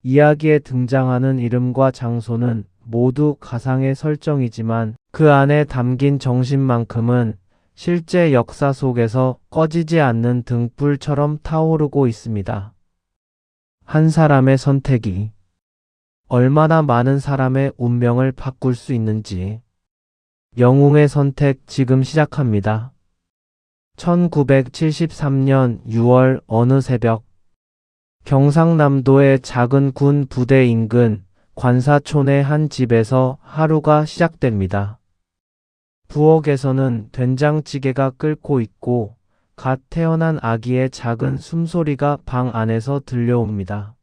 이야기에 등장하는 이름과 장소는 모두 가상의 설정이지만 그 안에 담긴 정신만큼은 실제 역사 속에서 꺼지지 않는 등불처럼 타오르고 있습니다. 한 사람의 선택이 얼마나 많은 사람의 운명을 바꿀 수 있는지. 영웅의 선택 지금 시작합니다. 1973년 6월 어느 새벽, 경상남도의 작은 군 부대 인근 관사촌의 한 집에서 하루가 시작됩니다. 부엌에서는 된장찌개가 끓고 있고 갓 태어난 아기의 작은 숨소리가 방 안에서 들려옵니다.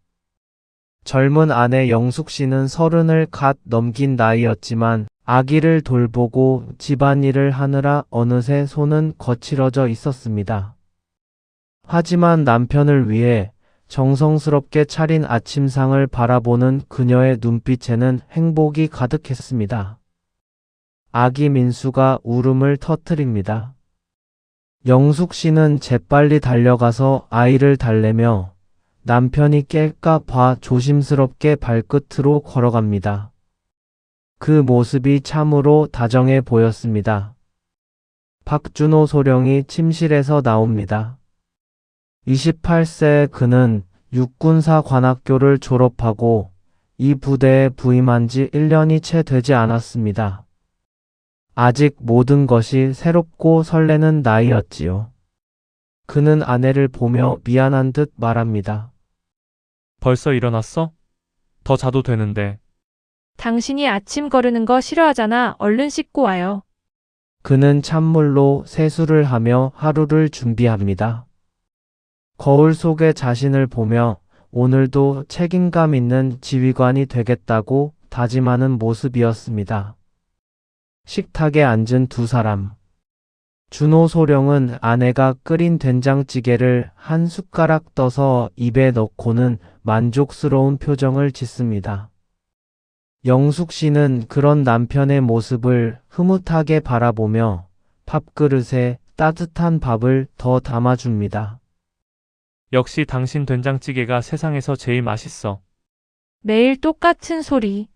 젊은 아내 영숙 씨는 30을 갓 넘긴 나이였지만 아기를 돌보고 집안일을 하느라 어느새 손은 거칠어져 있었습니다. 하지만 남편을 위해 정성스럽게 차린 아침상을 바라보는 그녀의 눈빛에는 행복이 가득했습니다. 아기 민수가 울음을 터뜨립니다. 영숙 씨는 재빨리 달려가서 아이를 달래며 남편이 깰까 봐 조심스럽게 발끝으로 걸어갑니다. 그 모습이 참으로 다정해 보였습니다. 박준호 소령이 침실에서 나옵니다. 28세 그는 육군사 관학교를 졸업하고 이 부대에 부임한 지 1년이 채 되지 않았습니다. 아직 모든 것이 새롭고 설레는 나이였지요. 그는 아내를 보며 미안한 듯 말합니다. 벌써 일어났어? 더 자도 되는데. 당신이 아침 거르는 거 싫어하잖아. 얼른 씻고 와요. 그는 찬물로 세수를 하며 하루를 준비합니다. 거울 속의 자신을 보며 오늘도 책임감 있는 지휘관이 되겠다고 다짐하는 모습이었습니다. 식탁에 앉은 두 사람. 준호 소령은 아내가 끓인 된장찌개를 한 숟가락 떠서 입에 넣고는 만족스러운 표정을 짓습니다. 영숙 씨는 그런 남편의 모습을 흐뭇하게 바라보며 밥그릇에 따뜻한 밥을 더 담아줍니다. 역시 당신 된장찌개가 세상에서 제일 맛있어. 매일 똑같은 소리.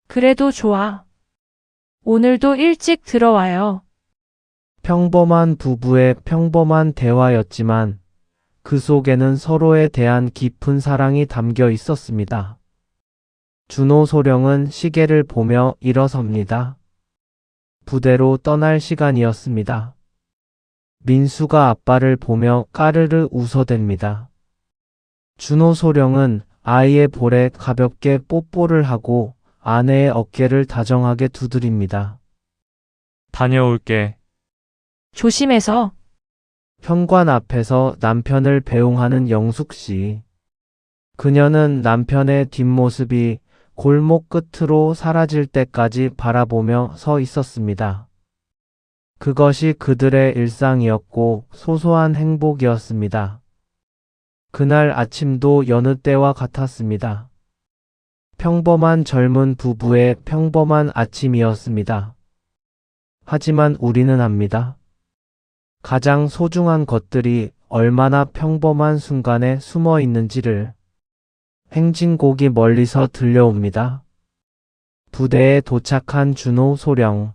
그래도 좋아. 오늘도 일찍 들어와요. 평범한 부부의 평범한 대화였지만 그 속에는 서로에 대한 깊은 사랑이 담겨 있었습니다. 준호 소령은 시계를 보며 일어섭니다. 부대로 떠날 시간이었습니다. 민수가 아빠를 보며 까르르 웃어댑니다. 준호 소령은 아이의 볼에 가볍게 뽀뽀를 하고 아내의 어깨를 다정하게 두드립니다. 다녀올게. 조심해서. 현관 앞에서 남편을 배웅하는 영숙 씨. 그녀는 남편의 뒷모습이 골목 끝으로 사라질 때까지 바라보며 서 있었습니다. 그것이 그들의 일상이었고 소소한 행복이었습니다. 그날 아침도 여느 때와 같았습니다. 평범한 젊은 부부의 평범한 아침이었습니다. 하지만 우리는 압니다. 가장 소중한 것들이 얼마나 평범한 순간에 숨어 있는지를. 행진곡이 멀리서 들려옵니다. 부대에 도착한 준호 소령.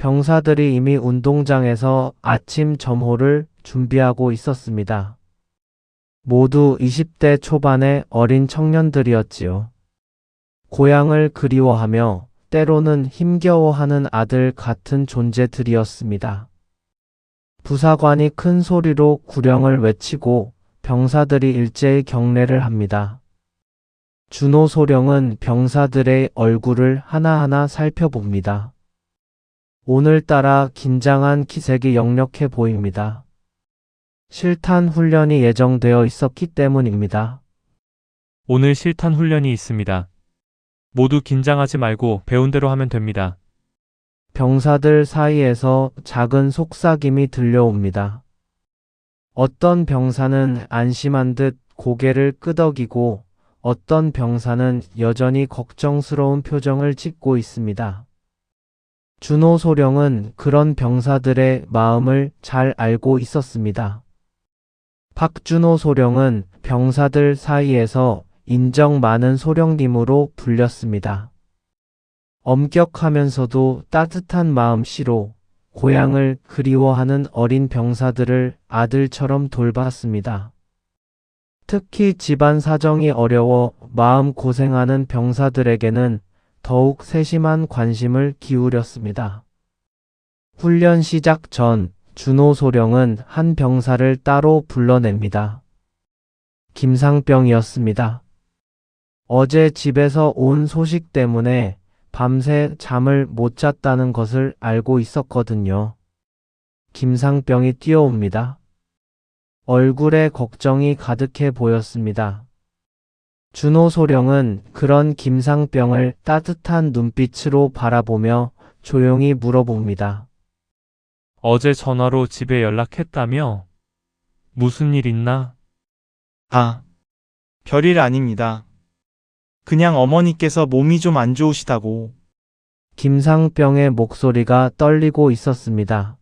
병사들이 이미 운동장에서 아침 점호를 준비하고 있었습니다. 모두 20대 초반의 어린 청년들이었지요. 고향을 그리워하며 때로는 힘겨워하는 아들 같은 존재들이었습니다. 부사관이 큰 소리로 구령을 외치고 병사들이 일제히 경례를 합니다. 준호 소령은 병사들의 얼굴을 하나하나 살펴봅니다. 오늘따라 긴장한 기색이 역력해 보입니다. 실탄 훈련이 예정되어 있었기 때문입니다. 오늘 실탄 훈련이 있습니다. 모두 긴장하지 말고 배운 대로 하면 됩니다. 병사들 사이에서 작은 속삭임이 들려옵니다. 어떤 병사는 안심한 듯 고개를 끄덕이고 어떤 병사는 여전히 걱정스러운 표정을 짓고 있습니다. 준호 소령은 그런 병사들의 마음을 잘 알고 있었습니다. 박준호 소령은 병사들 사이에서 인정 많은 소령님으로 불렸습니다. 엄격하면서도 따뜻한 마음씨로 고향을 그리워하는 어린 병사들을 아들처럼 돌봤습니다. 특히 집안 사정이 어려워 마음 고생하는 병사들에게는 더욱 세심한 관심을 기울였습니다. 훈련 시작 전 준호 소령은 한 병사를 따로 불러냅니다. 김상병이었습니다. 어제 집에서 온 소식 때문에 밤새 잠을 못 잤다는 것을 알고 있었거든요. 김상병이 뛰어옵니다. 얼굴에 걱정이 가득해 보였습니다. 준호 소령은 그런 김상병을 따뜻한 눈빛으로 바라보며 조용히 물어봅니다. 어제 전화로 집에 연락했다며? 무슨 일 있나? 아, 별일 아닙니다. 그냥 어머니께서 몸이 좀 안 좋으시다고. 김상병의 목소리가 떨리고 있었습니다.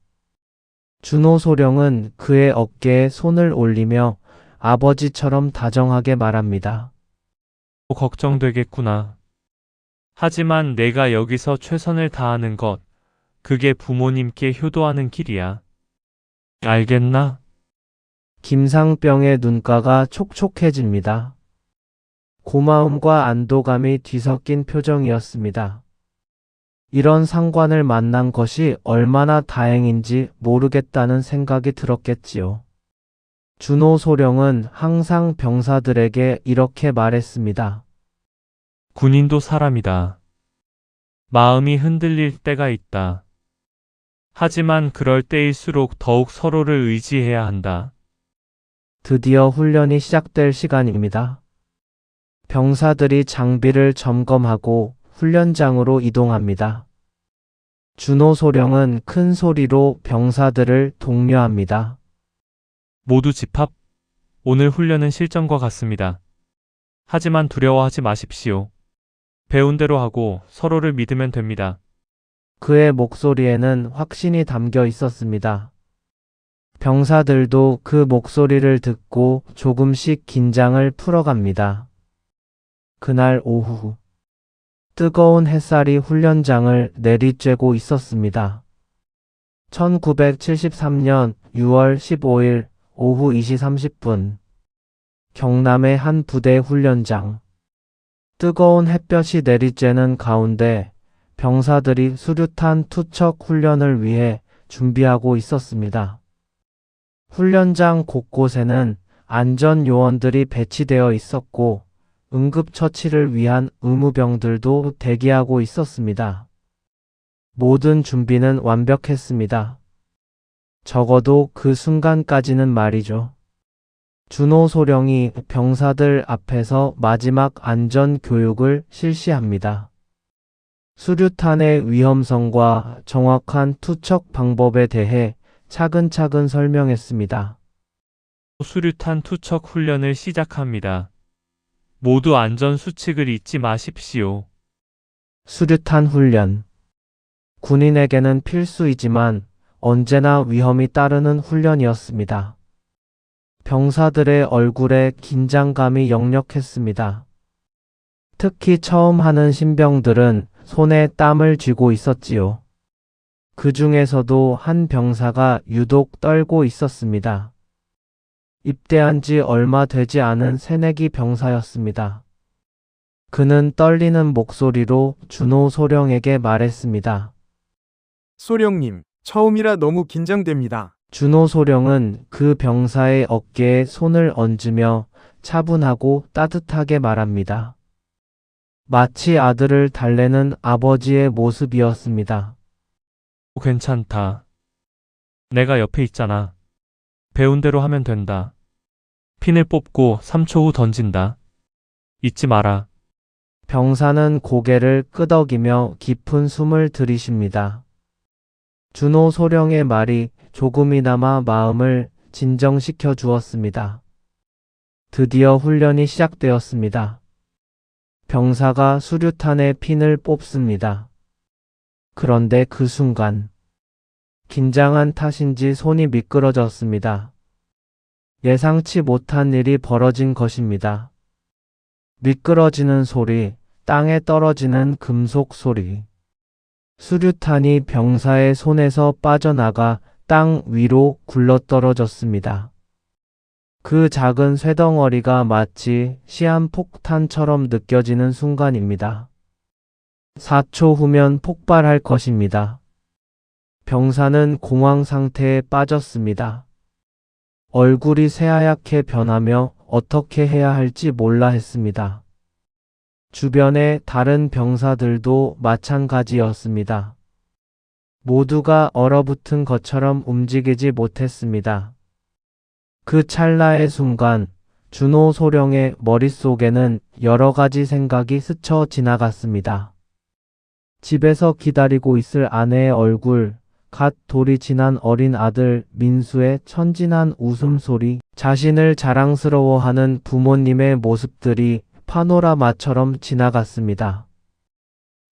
준호 소령은 그의 어깨에 손을 올리며 아버지처럼 다정하게 말합니다. 걱정되겠구나. 하지만 내가 여기서 최선을 다하는 것, 그게 부모님께 효도하는 길이야. 알겠나? 김상병의 눈가가 촉촉해집니다. 고마움과 안도감이 뒤섞인 표정이었습니다. 이런 상관을 만난 것이 얼마나 다행인지 모르겠다는 생각이 들었겠지요. 준호 소령은 항상 병사들에게 이렇게 말했습니다. 군인도 사람이다. 마음이 흔들릴 때가 있다. 하지만 그럴 때일수록 더욱 서로를 의지해야 한다. 드디어 훈련이 시작될 시간입니다. 병사들이 장비를 점검하고 훈련장으로 이동합니다. 준호 소령은 큰 소리로 병사들을 독려합니다. 모두 집합. 오늘 훈련은 실전과 같습니다. 하지만 두려워하지 마십시오. 배운 대로 하고 서로를 믿으면 됩니다. 그의 목소리에는 확신이 담겨 있었습니다. 병사들도 그 목소리를 듣고 조금씩 긴장을 풀어갑니다. 그날 오후, 뜨거운 햇살이 훈련장을 내리쬐고 있었습니다. 1973년 6월 15일 오후 2시 30분, 경남의 한 부대 훈련장. 뜨거운 햇볕이 내리쬐는 가운데 병사들이 수류탄 투척 훈련을 위해 준비하고 있었습니다. 훈련장 곳곳에는 안전 요원들이 배치되어 있었고 응급처치를 위한 의무병들도 대기하고 있었습니다. 모든 준비는 완벽했습니다. 적어도 그 순간까지는 말이죠. 준호 소령이 병사들 앞에서 마지막 안전 교육을 실시합니다. 수류탄의 위험성과 정확한 투척 방법에 대해 차근차근 설명했습니다. 수류탄 투척 훈련을 시작합니다. 모두 안전 수칙을 잊지 마십시오. 수류탄 훈련. 군인에게는 필수이지만 언제나 위험이 따르는 훈련이었습니다. 병사들의 얼굴에 긴장감이 역력했습니다. 특히 처음 하는 신병들은 손에 땀을 쥐고 있었지요. 그 중에서도 한 병사가 유독 떨고 있었습니다. 입대한 지 얼마 되지 않은 새내기 병사였습니다. 그는 떨리는 목소리로 준호 소령에게 말했습니다. 소령님, 처음이라 너무 긴장됩니다. 준호 소령은 그 병사의 어깨에 손을 얹으며 차분하고 따뜻하게 말합니다. 마치 아들을 달래는 아버지의 모습이었습니다. 괜찮다. 내가 옆에 있잖아. 배운 대로 하면 된다. 핀을 뽑고 3초 후 던진다. 잊지 마라. 병사는 고개를 끄덕이며 깊은 숨을 들이쉽니다. 준호 소령의 말이 조금이나마 마음을 진정시켜 주었습니다. 드디어 훈련이 시작되었습니다. 병사가 수류탄의 핀을 뽑습니다. 그런데 그 순간, 긴장한 탓인지 손이 미끄러졌습니다. 예상치 못한 일이 벌어진 것입니다. 미끄러지는 소리, 땅에 떨어지는 금속 소리. 수류탄이 병사의 손에서 빠져나가 땅 위로 굴러떨어졌습니다. 그 작은 쇠덩어리가 마치 시한폭탄처럼 느껴지는 순간입니다. 4초 후면 폭발할 것입니다. 병사는 공황 상태에 빠졌습니다. 얼굴이 새하얗게 변하며 어떻게 해야 할지 몰라 했습니다. 주변의 다른 병사들도 마찬가지였습니다. 모두가 얼어붙은 것처럼 움직이지 못했습니다. 그 찰나의 순간 준호 소령의 머릿속에는 여러 가지 생각이 스쳐 지나갔습니다. 집에서 기다리고 있을 아내의 얼굴, 갓 돌이 지난 어린 아들 민수의 천진한 웃음소리, 자신을 자랑스러워하는 부모님의 모습들이 파노라마처럼 지나갔습니다.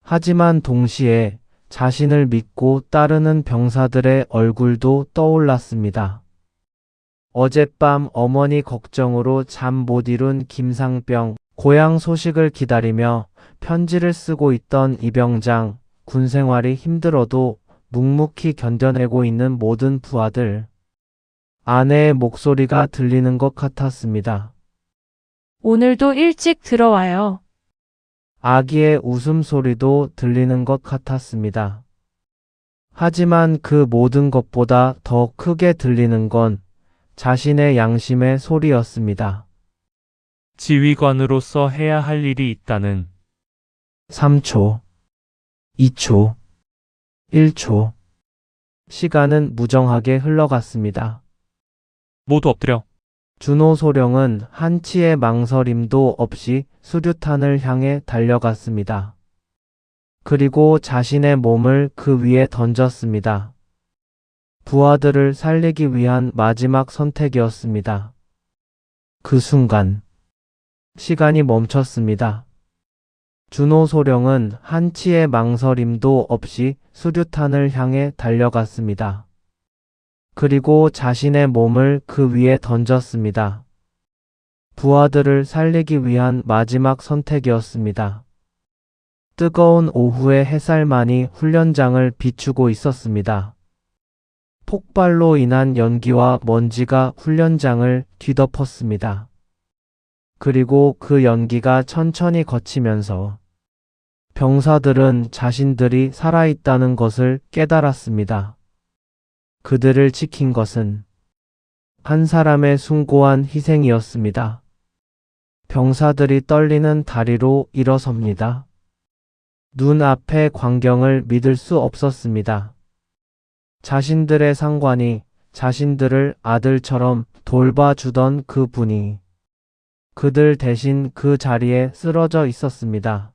하지만 동시에 자신을 믿고 따르는 병사들의 얼굴도 떠올랐습니다. 어젯밤 어머니 걱정으로 잠 못 이룬 김상병, 고향 소식을 기다리며 편지를 쓰고 있던 이병장, 군 생활이 힘들어도 묵묵히 견뎌내고 있는 모든 부하들. 아내의 목소리가 들리는 것 같았습니다. 오늘도 일찍 들어와요. 아기의 웃음소리도 들리는 것 같았습니다. 하지만 그 모든 것보다 더 크게 들리는 건 자신의 양심의 소리였습니다. 지휘관으로서 해야 할 일이 있다는 3초, 2초, 1초. 시간은 무정하게 흘러갔습니다. 모두 엎드려. 준호 소령은 한치의 망설임도 없이 수류탄을 향해 달려갔습니다. 그리고 자신의 몸을 그 위에 던졌습니다. 부하들을 살리기 위한 마지막 선택이었습니다. 그 순간 시간이 멈췄습니다. 준호 소령은 한치의 망설임도 없이 수류탄을 향해 달려갔습니다. 그리고 자신의 몸을 그 위에 던졌습니다. 부하들을 살리기 위한 마지막 선택이었습니다. 뜨거운 오후의 햇살만이 훈련장을 비추고 있었습니다. 폭발로 인한 연기와 먼지가 훈련장을 뒤덮었습니다. 그리고 그 연기가 천천히 걷히면서 병사들은 자신들이 살아있다는 것을 깨달았습니다. 그들을 지킨 것은 한 사람의 숭고한 희생이었습니다. 병사들이 떨리는 다리로 일어섭니다. 눈앞의 광경을 믿을 수 없었습니다. 자신들의 상관이 자신들을 아들처럼 돌봐주던 그 분이 그들 대신 그 자리에 쓰러져 있었습니다.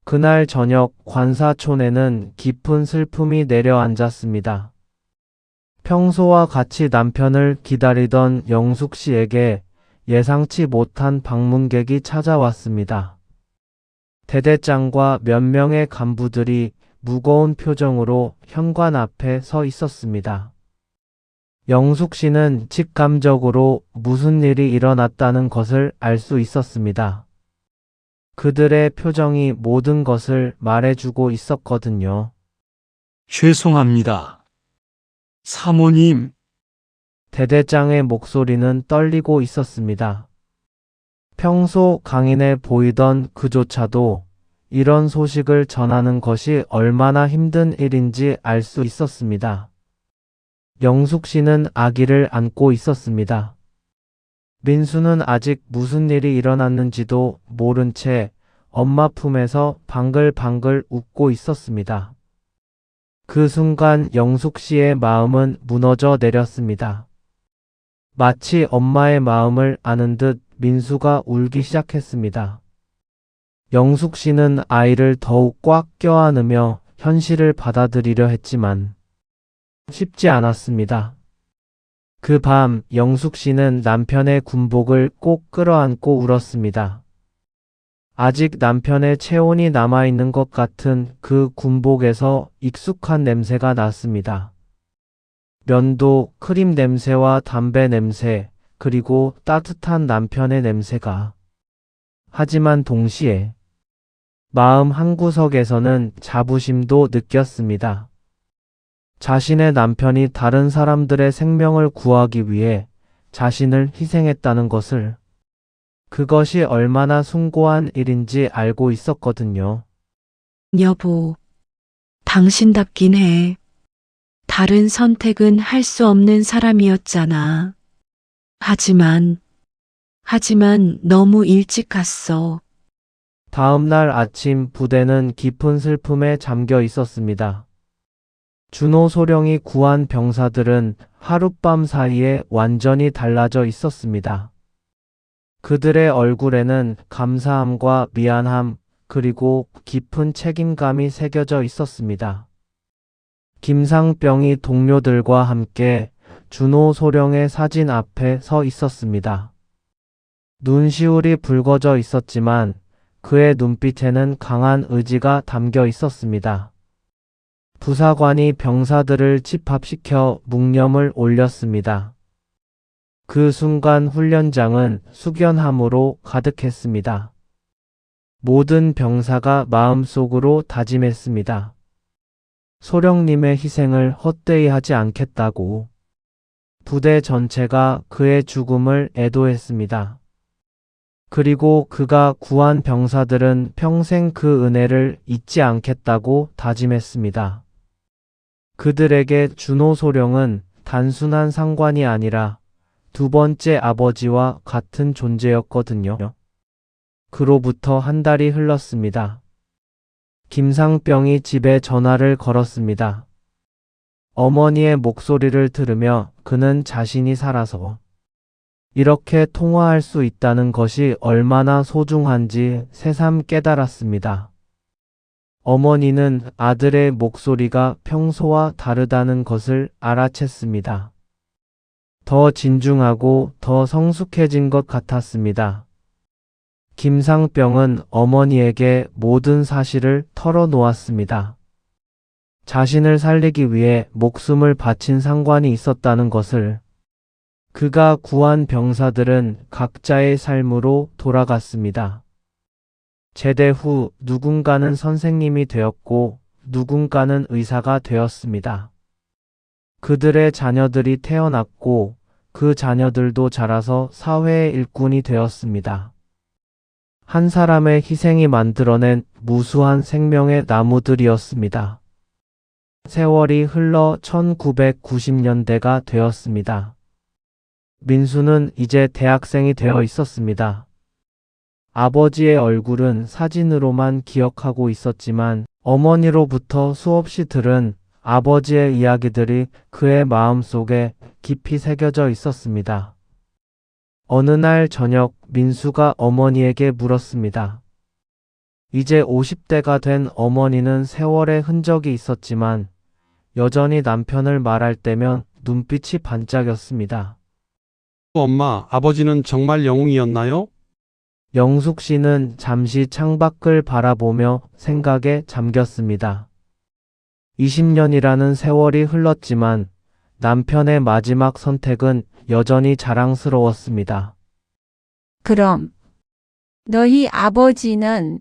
그날 저녁 관사촌에는 깊은 슬픔이 내려앉았습니다. 평소와 같이 남편을 기다리던 영숙 씨에게 예상치 못한 방문객이 찾아왔습니다. 대대장과 몇 명의 간부들이 무거운 표정으로 현관 앞에 서 있었습니다. 영숙 씨는 직감적으로 무슨 일이 일어났다는 것을 알 수 있었습니다. 그들의 표정이 모든 것을 말해주고 있었거든요. 죄송합니다. 사모님, 대대장의 목소리는 떨리고 있었습니다. 평소 강인해 보이던 그조차도 이런 소식을 전하는 것이 얼마나 힘든 일인지 알 수 있었습니다. 영숙 씨는 아기를 안고 있었습니다. 민수는 아직 무슨 일이 일어났는지도 모른 채 엄마 품에서 방글방글 웃고 있었습니다. 그 순간 영숙 씨의 마음은 무너져 내렸습니다. 마치 엄마의 마음을 아는 듯 민수가 울기 시작했습니다. 영숙 씨는 아이를 더욱 꽉 껴안으며 현실을 받아들이려 했지만 쉽지 않았습니다. 그 밤 영숙 씨는 남편의 군복을 꼭 끌어안고 울었습니다. 아직 남편의 체온이 남아있는 것 같은 그 군복에서 익숙한 냄새가 났습니다. 면도, 크림 냄새와 담배 냄새, 그리고 따뜻한 남편의 냄새가. 하지만 동시에 마음 한구석에서는 자부심도 느꼈습니다. 자신의 남편이 다른 사람들의 생명을 구하기 위해 자신을 희생했다는 것을, 그것이 얼마나 숭고한 일인지 알고 있었거든요. 여보, 당신답긴 해. 다른 선택은 할 수 없는 사람이었잖아. 하지만 너무 일찍 갔어. 다음 날 아침 부대는 깊은 슬픔에 잠겨 있었습니다. 준호 소령이 구한 병사들은 하룻밤 사이에 완전히 달라져 있었습니다. 그들의 얼굴에는 감사함과 미안함, 그리고 깊은 책임감이 새겨져 있었습니다. 김상병이 동료들과 함께 준호 소령의 사진 앞에 서 있었습니다. 눈시울이 붉어져 있었지만 그의 눈빛에는 강한 의지가 담겨 있었습니다. 부사관이 병사들을 집합시켜 묵념을 올렸습니다. 그 순간 훈련장은 숙연함으로 가득했습니다. 모든 병사가 마음속으로 다짐했습니다. 소령님의 희생을 헛되이 하지 않겠다고. 부대 전체가 그의 죽음을 애도했습니다. 그리고 그가 구한 병사들은 평생 그 은혜를 잊지 않겠다고 다짐했습니다. 그들에게 준호 소령은 단순한 상관이 아니라 두 번째 아버지와 같은 존재였거든요. 그로부터 한 달이 흘렀습니다. 김상병이 집에 전화를 걸었습니다. 어머니의 목소리를 들으며 그는 자신이 살아서 이렇게 통화할 수 있다는 것이 얼마나 소중한지 새삼 깨달았습니다. 어머니는 아들의 목소리가 평소와 다르다는 것을 알아챘습니다. 더 진중하고 더 성숙해진 것 같았습니다. 김상병은 어머니에게 모든 사실을 털어놓았습니다. 자신을 살리기 위해 목숨을 바친 상관이 있었다는 것을, 그가 구한 병사들은 각자의 삶으로 돌아갔습니다. 제대 후 누군가는 선생님이 되었고 누군가는 의사가 되었습니다. 그들의 자녀들이 태어났고 그 자녀들도 자라서 사회의 일꾼이 되었습니다. 한 사람의 희생이 만들어낸 무수한 생명의 나무들이었습니다. 세월이 흘러 1990년대가 되었습니다. 민수는 이제 대학생이 되어 있었습니다. 아버지의 얼굴은 사진으로만 기억하고 있었지만 어머니로부터 수없이 들은 아버지의 이야기들이 그의 마음속에 깊이 새겨져 있었습니다. 어느 날 저녁 민수가 어머니에게 물었습니다. 이제 50대가 된 어머니는 세월의 흔적이 있었지만 여전히 남편을 말할 때면 눈빛이 반짝였습니다. 엄마, 아버지는 정말 영웅이었나요? 영숙 씨는 잠시 창밖을 바라보며 생각에 잠겼습니다. 20년이라는 세월이 흘렀지만 남편의 마지막 선택은 여전히 자랑스러웠습니다. 그럼 너희 아버지는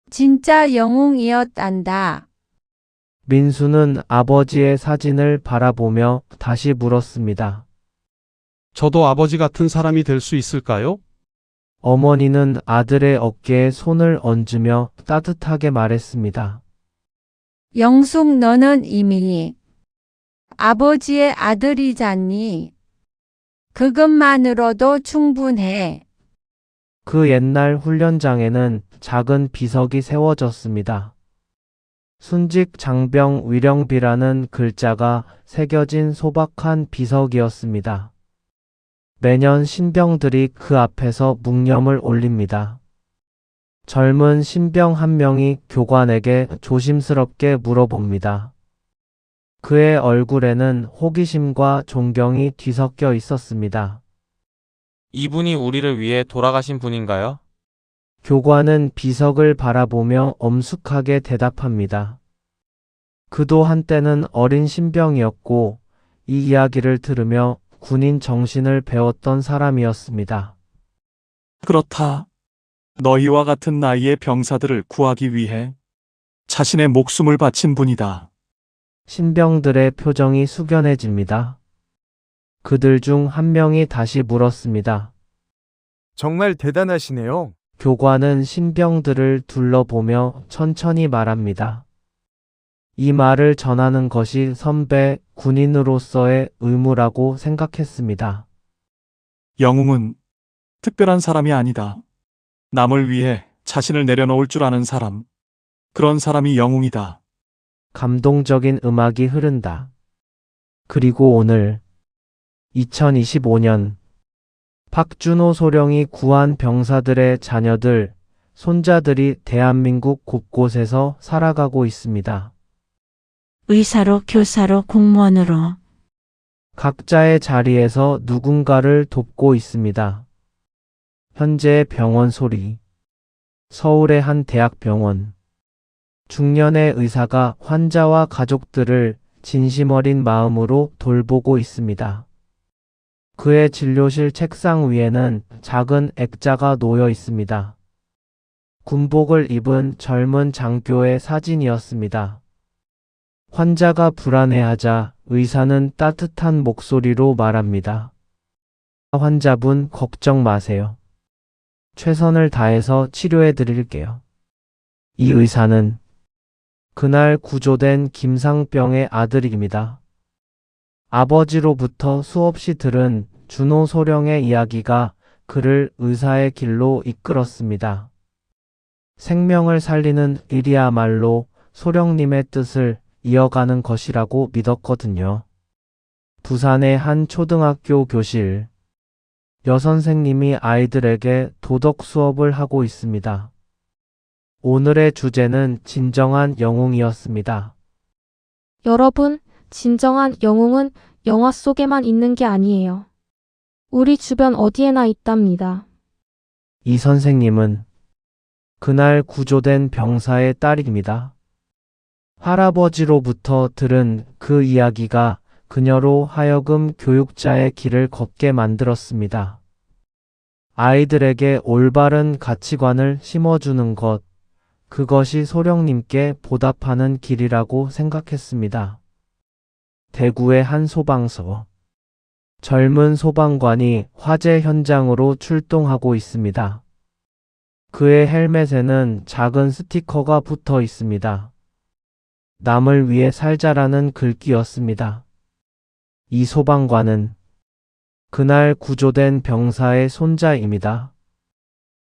진짜 영웅이었단다. 민수는 아버지의 사진을 바라보며 다시 물었습니다. 저도 아버지 같은 사람이 될 수 있을까요? 어머니는 아들의 어깨에 손을 얹으며 따뜻하게 말했습니다. 영숙, 너는 이미 아버지의 아들이잖니. 그것만으로도 충분해. 그 옛날 훈련장에는 작은 비석이 세워졌습니다. 순직 장병 위령비라는 글자가 새겨진 소박한 비석이었습니다. 매년 신병들이 그 앞에서 묵념을 올립니다. 젊은 신병 한 명이 교관에게 조심스럽게 물어봅니다. 그의 얼굴에는 호기심과 존경이 뒤섞여 있었습니다. 이분이 우리를 위해 돌아가신 분인가요? 교관은 비석을 바라보며 엄숙하게 대답합니다. 그도 한때는 어린 신병이었고 이 이야기를 들으며 군인 정신을 배웠던 사람이었습니다. 그렇다. 너희와 같은 나이의 병사들을 구하기 위해 자신의 목숨을 바친 분이다. 신병들의 표정이 숙연해집니다. 그들 중 한 명이 다시 물었습니다. 정말 대단하시네요. 교관은 신병들을 둘러보며 천천히 말합니다. 이 말을 전하는 것이 선배 군인으로서의 의무라고 생각했습니다. 영웅은 특별한 사람이 아니다. 남을 위해 자신을 내려놓을 줄 아는 사람. 그런 사람이 영웅이다. 감동적인 음악이 흐른다. 그리고 오늘 2025년 박준호 소령이 구한 병사들의 자녀들, 손자들이 대한민국 곳곳에서 살아가고 있습니다. 의사로, 교사로, 공무원으로. 각자의 자리에서 누군가를 돕고 있습니다. 현재의 병원 소리. 서울의 한 대학병원. 중년의 의사가 환자와 가족들을 진심 어린 마음으로 돌보고 있습니다. 그의 진료실 책상 위에는 작은 액자가 놓여 있습니다. 군복을 입은 젊은 장교의 사진이었습니다. 환자가 불안해하자 의사는 따뜻한 목소리로 말합니다. 환자분 걱정 마세요. 최선을 다해서 치료해 드릴게요. 이 의사는 그날 구조된 김상병의 아들입니다. 아버지로부터 수없이 들은 준호 소령의 이야기가 그를 의사의 길로 이끌었습니다. 생명을 살리는 일이야말로 소령님의 뜻을 이어가는 것이라고 믿었거든요. 부산의 한 초등학교 교실. 여선생님이 아이들에게 도덕 수업을 하고 있습니다. 오늘의 주제는 진정한 영웅이었습니다. 여러분, 진정한 영웅은 영화 속에만 있는 게 아니에요. 우리 주변 어디에나 있답니다. 이 선생님은 그날 구조된 병사의 딸입니다. 할아버지로부터 들은 그 이야기가 그녀로 하여금 교육자의 길을 걷게 만들었습니다. 아이들에게 올바른 가치관을 심어주는 것, 그것이 소령님께 보답하는 길이라고 생각했습니다. 대구의 한 소방서. 젊은 소방관이 화재 현장으로 출동하고 있습니다. 그의 헬멧에는 작은 스티커가 붙어 있습니다. 남을 위해 살자라는 글귀였습니다. 이 소방관은 그날 구조된 병사의 손자입니다.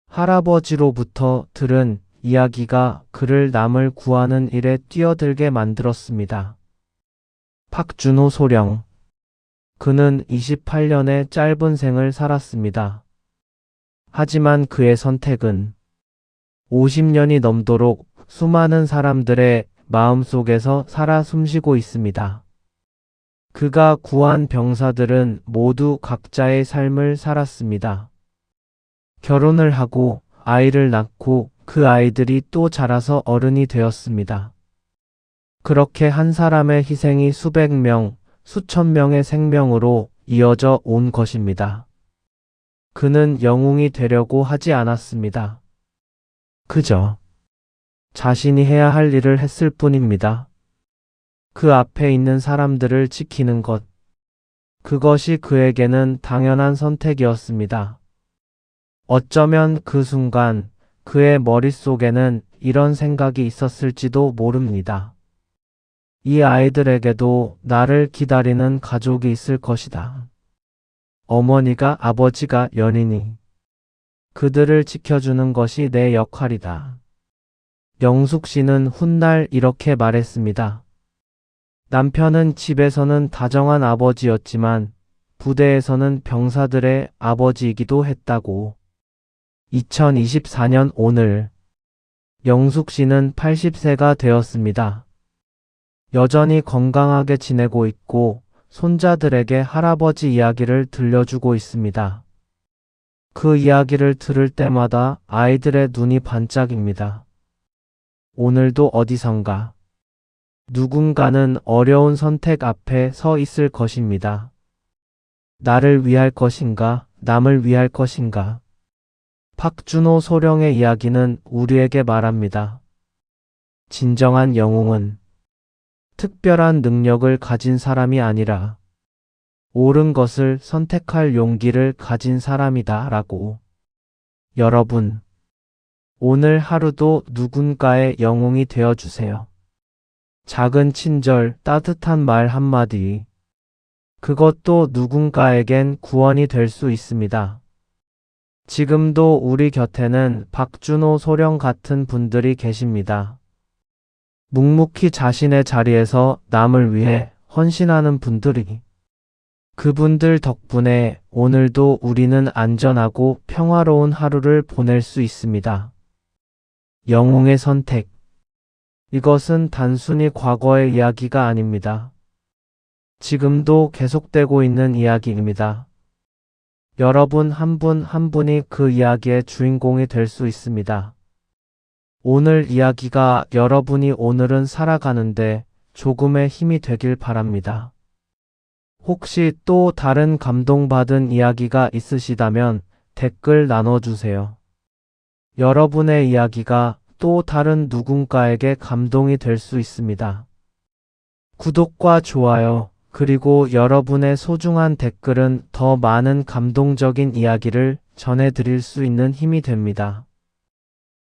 할아버지로부터 들은 이야기가 그를 남을 구하는 일에 뛰어들게 만들었습니다. 박준호 소령. 그는 28년의 짧은 생을 살았습니다. 하지만 그의 선택은 50년이 넘도록 수많은 사람들의 마음속에서 살아 숨쉬고 있습니다. 그가 구한 병사들은 모두 각자의 삶을 살았습니다. 결혼을 하고 아이를 낳고 그 아이들이 또 자라서 어른이 되었습니다. 그렇게 한 사람의 희생이 수백 명, 수천 명의 생명으로 이어져 온 것입니다. 그는 영웅이 되려고 하지 않았습니다. 그저 자신이 해야 할 일을 했을 뿐입니다. 그 앞에 있는 사람들을 지키는 것. 그것이 그에게는 당연한 선택이었습니다. 어쩌면 그 순간 그의 머릿속에는 이런 생각이 있었을지도 모릅니다. 이 아이들에게도 나를 기다리는 가족이 있을 것이다. 어머니가 아버지가 연인이 그들을 지켜주는 것이 내 역할이다. 영숙 씨는 훗날 이렇게 말했습니다. 남편은 집에서는 다정한 아버지였지만 부대에서는 병사들의 아버지이기도 했다고. 2024년 오늘 영숙 씨는 80세가 되었습니다. 여전히 건강하게 지내고 있고 손자들에게 할아버지 이야기를 들려주고 있습니다. 그 이야기를 들을 때마다 아이들의 눈이 반짝입니다. 오늘도 어디선가 누군가는 어려운 선택 앞에 서 있을 것입니다. 나를 위할 것인가, 남을 위할 것인가. 박준호 소령의 이야기는 우리에게 말합니다. 진정한 영웅은 특별한 능력을 가진 사람이 아니라 옳은 것을 선택할 용기를 가진 사람이다 라고. 여러분, 오늘 하루도 누군가의 영웅이 되어주세요. 작은 친절, 따뜻한 말 한마디. 그것도 누군가에겐 구원이 될 수 있습니다. 지금도 우리 곁에는 박준호 소령 같은 분들이 계십니다. 묵묵히 자신의 자리에서 남을 위해 헌신하는 분들이. 그분들 덕분에 오늘도 우리는 안전하고 평화로운 하루를 보낼 수 있습니다. 영웅의 선택. 이것은 단순히 과거의 이야기가 아닙니다. 지금도 계속되고 있는 이야기입니다. 여러분 한 분 한 분이 그 이야기의 주인공이 될 수 있습니다. 오늘 이야기가 여러분이 오늘은 살아가는데 조금의 힘이 되길 바랍니다. 혹시 또 다른 감동받은 이야기가 있으시다면 댓글 나눠주세요. 여러분의 이야기가 또 다른 누군가에게 감동이 될 수 있습니다. 구독과 좋아요, 그리고 여러분의 소중한 댓글은 더 많은 감동적인 이야기를 전해드릴 수 있는 힘이 됩니다.